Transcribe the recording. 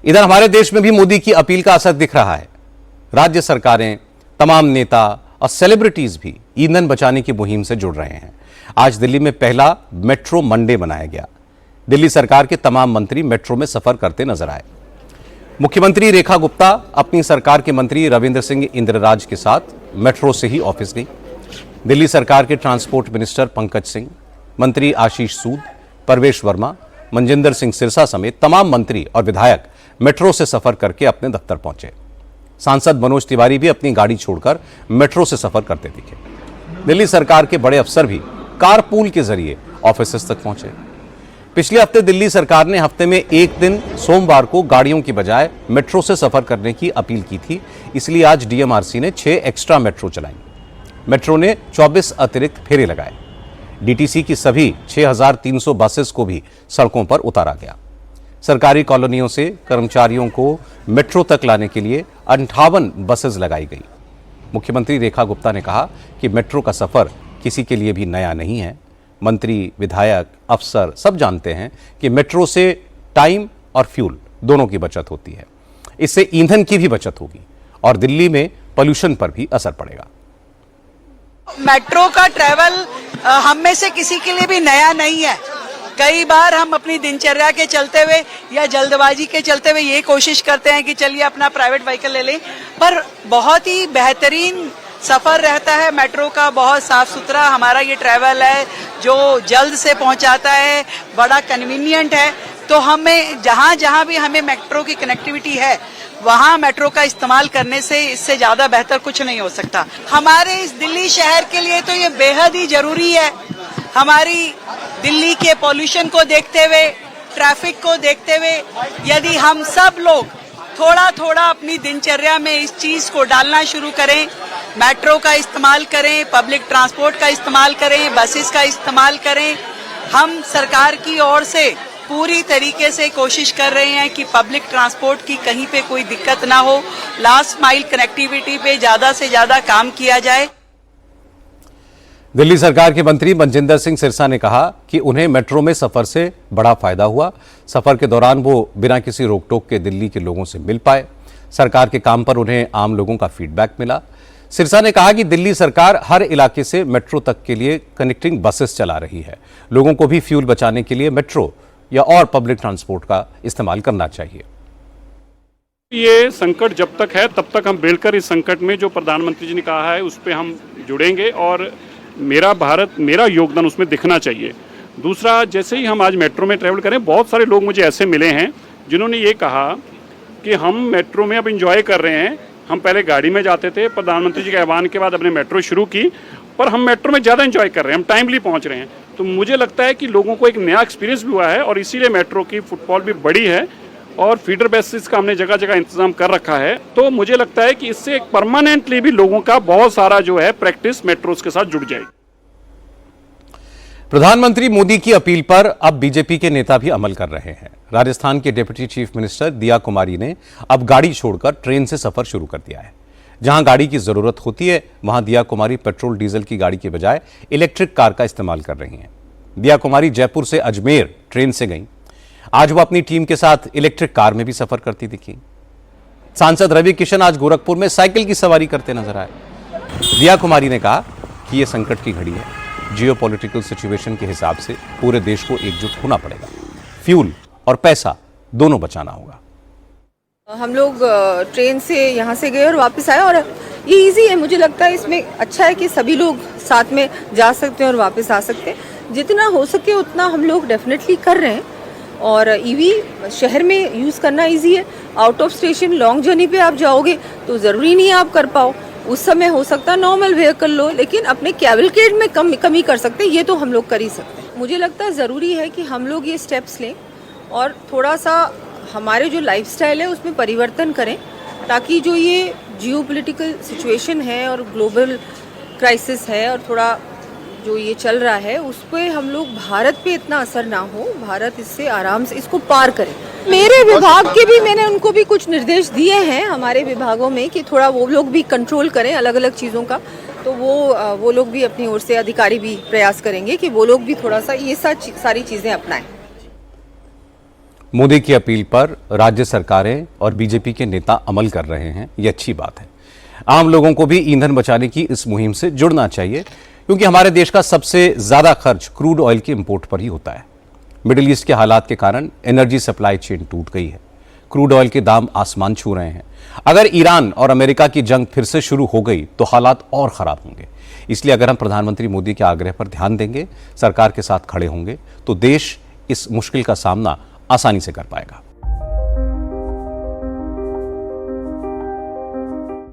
इधर हमारे देश में भी मोदी की अपील का असर दिख रहा है। राज्य सरकारें, तमाम नेता और सेलिब्रिटीज भी ईंधन बचाने की मुहिम से जुड़ रहे हैं। आज दिल्ली में पहला मेट्रो मंडे मनाया गया। दिल्ली सरकार के तमाम मंत्री मेट्रो में सफर करते नजर आए। मुख्यमंत्री रेखा गुप्ता अपनी सरकार के मंत्री रविंद्र सिंह इंदिराराज के साथ मेट्रो से ही ऑफिस गई। दिल्ली सरकार के ट्रांसपोर्ट मिनिस्टर पंकज सिंह, मंत्री आशीष सूद, परवेश वर्मा, मनजिंदर सिंह सिरसा समेत तमाम मंत्री और विधायक मेट्रो से सफर करके अपने दफ्तर पहुंचे। सांसद मनोज तिवारी भी अपनी गाड़ी छोड़कर मेट्रो से सफर करते दिखे। दिल्ली सरकार के बड़े अफसर भी कारपूल के जरिए ऑफिस तक पहुंचे। पिछले हफ्ते दिल्ली सरकार ने हफ्ते में एक दिन सोमवार को गाड़ियों की बजाय मेट्रो से सफर करने की अपील की थी, इसलिए आज डीएमआरसी ने 6 एक्स्ट्रा मेट्रो चलाई। मेट्रो ने 24 अतिरिक्त फेरे लगाए। डीटीसी की सभी 6300 बसेस को भी सड़कों पर उतारा गया। सरकारी कॉलोनियों से कर्मचारियों को मेट्रो तक लाने के लिए 58 बसेस लगाई गई। मुख्यमंत्री रेखा गुप्ता ने कहा कि मेट्रो का सफर किसी के लिए भी नया नहीं है। मंत्री, विधायक, अफसर सब जानते हैं कि मेट्रो से टाइम और फ्यूल दोनों की बचत होती है। इससे ईंधन की भी बचत होगी और दिल्ली में पोल्यूशन पर भी असर पड़ेगा। मेट्रो का ट्रैवल हम में से किसी के लिए भी नया नहीं है। कई बार हम अपनी दिनचर्या के चलते हुए या जल्दबाजी के चलते हुए ये कोशिश करते हैं कि चलिए अपना प्राइवेट व्हीकल ले लें, पर बहुत ही बेहतरीन सफर रहता है मेट्रो का। बहुत साफ सुथरा हमारा ये ट्रैवल है जो जल्द से पहुंचाता है, बड़ा कन्वीनियंट है। तो हमें जहां जहां भी हमें मेट्रो की कनेक्टिविटी है वहां मेट्रो का इस्तेमाल करने से इससे ज्यादा बेहतर कुछ नहीं हो सकता। हमारे इस दिल्ली शहर के लिए तो ये बेहद ही जरूरी है। हमारी दिल्ली के पॉल्यूशन को देखते हुए, ट्रैफिक को देखते हुए, यदि हम सब लोग थोड़ा थोड़ा अपनी दिनचर्या में इस चीज को डालना शुरू करें, मेट्रो का इस्तेमाल करें, पब्लिक ट्रांसपोर्ट का इस्तेमाल करें, बसेस का इस्तेमाल करें, हम सरकार की ओर से पूरी तरीके से कोशिश कर रहे हैं कि पब्लिक ट्रांसपोर्ट की कहीं पे कोई दिक्कत ना हो। लास्ट माइल कनेक्टिविटी पे ज्यादा से ज्यादा काम किया जाए। दिल्ली सरकार के मंत्री मनजिंदर सिंह सिरसा ने कहा कि उन्हें मेट्रो में सफर से बड़ा फायदा हुआ। सफर के दौरान वो बिना किसी रोक टोक के दिल्ली के लोगों से मिल पाए। सरकार के काम पर उन्हें आम लोगों का फीडबैक मिला। सिरसा ने कहा कि दिल्ली सरकार हर इलाके से मेट्रो तक के लिए कनेक्टिंग बसेस चला रही है। लोगों को भी फ्यूल बचाने के लिए मेट्रो या और पब्लिक ट्रांसपोर्ट का इस्तेमाल करना चाहिए। ये संकट जब तक है तब तक हम मिलकर इस संकट में जो प्रधानमंत्री जी ने कहा है उस पर हम जुड़ेंगे और मेरा भारत, मेरा योगदान उसमें दिखना चाहिए। दूसरा, जैसे ही हम आज मेट्रो में ट्रैवल करें, बहुत सारे लोग मुझे ऐसे मिले हैं जिन्होंने ये कहा कि हम मेट्रो में अब इंजॉय कर रहे हैं। हम पहले गाड़ी में जाते थे, प्रधानमंत्री जी के आह्वान के बाद अपने मेट्रो शुरू की, पर हम मेट्रो में ज़्यादा इंजॉय कर रहे हैं, हम टाइमली पहुंच रहे हैं। तो मुझे लगता है कि लोगों को एक नया एक्सपीरियंस भी हुआ है और इसीलिए मेट्रो की फुटफॉल भी बड़ी है और फीडर बेसिस का हमने जगह जगह इंतजाम कर रखा है। तो मुझे लगता है कि इससे एक परमानेंटली भी लोगों का बहुत सारा जो है प्रैक्टिस मेट्रोस के साथ जुड़ जाएगी। प्रधानमंत्री मोदी की अपील पर अब बीजेपी के नेता भी अमल कर रहे हैं। राजस्थान के डिप्टी चीफ मिनिस्टर दिया कुमारी ने अब गाड़ी छोड़कर ट्रेन से सफर शुरू कर दिया है। जहां गाड़ी की जरूरत होती है वहां दिया कुमारी पेट्रोल डीजल की गाड़ी के बजाय इलेक्ट्रिक कार का इस्तेमाल कर रही हैं। दिया कुमारी जयपुर से अजमेर ट्रेन से गई। आज वो अपनी टीम के साथ इलेक्ट्रिक कार में भी सफर करती दिखी। सांसद रवि किशन आज गोरखपुर में साइकिल की सवारी करते नजर आए। दिया कुमारी ने कहा कि यह संकट की घड़ी है, जियोपॉलिटिकल सिचुएशन के हिसाब से पूरे देश को एकजुट होना पड़ेगा। फ्यूल और पैसा दोनों बचाना होगा। हम लोग ट्रेन से यहाँ से गए और वापस आए और ये इजी है। मुझे लगता है इसमें अच्छा है कि सभी लोग साथ में जा सकते हैं और वापस आ सकते हैं। जितना हो सके उतना हम लोग डेफिनेटली कर रहे हैं और ईवी शहर में यूज़ करना इजी है। Out of station long journey पे आप जाओगे तो ज़रूरी नहीं है आप कर पाओ। उस समय हो सकता है नॉर्मल व्हीकल लो, लेकिन अपने कैवलकेड में कमी कर सकते हैं। ये तो हम लोग कर ही सकते हैं। मुझे लगता है ज़रूरी है कि हम लोग ये स्टेप्स लें और थोड़ा सा हमारे जो लाइफस्टाइल है उसमें परिवर्तन करें, ताकि जो ये जियोपॉलिटिकल सिचुएशन है और ग्लोबल क्राइसिस है और थोड़ा जो ये चल रहा है उस पर हम लोग भारत पे इतना असर ना हो, भारत इससे आराम से इसको पार करे। मेरे विभाग के भी मैंने उनको भी कुछ निर्देश दिए हैं हमारे विभागों में कि थोड़ा वो लोग भी कंट्रोल करें अलग अलग चीज़ों का। तो वो लोग भी अपनी ओर से, अधिकारी भी प्रयास करेंगे कि वो लोग भी थोड़ा सा ये सारी चीज़ें अपनाएं। मोदी की अपील पर राज्य सरकारें और बीजेपी के नेता अमल कर रहे हैं, ये अच्छी बात है। आम लोगों को भी ईंधन बचाने की इस मुहिम से जुड़ना चाहिए, क्योंकि हमारे देश का सबसे ज्यादा खर्च क्रूड ऑयल के इंपोर्ट पर ही होता है। मिडिल ईस्ट के हालात के कारण एनर्जी सप्लाई चेन टूट गई है, क्रूड ऑयल के दाम आसमान छू रहे हैं। अगर ईरान और अमेरिका की जंग फिर से शुरू हो गई तो हालात और खराब होंगे। इसलिए अगर हम प्रधानमंत्री मोदी के आग्रह पर ध्यान देंगे, सरकार के साथ खड़े होंगे, तो देश इस मुश्किल का सामना आसानी से कर पाएगा।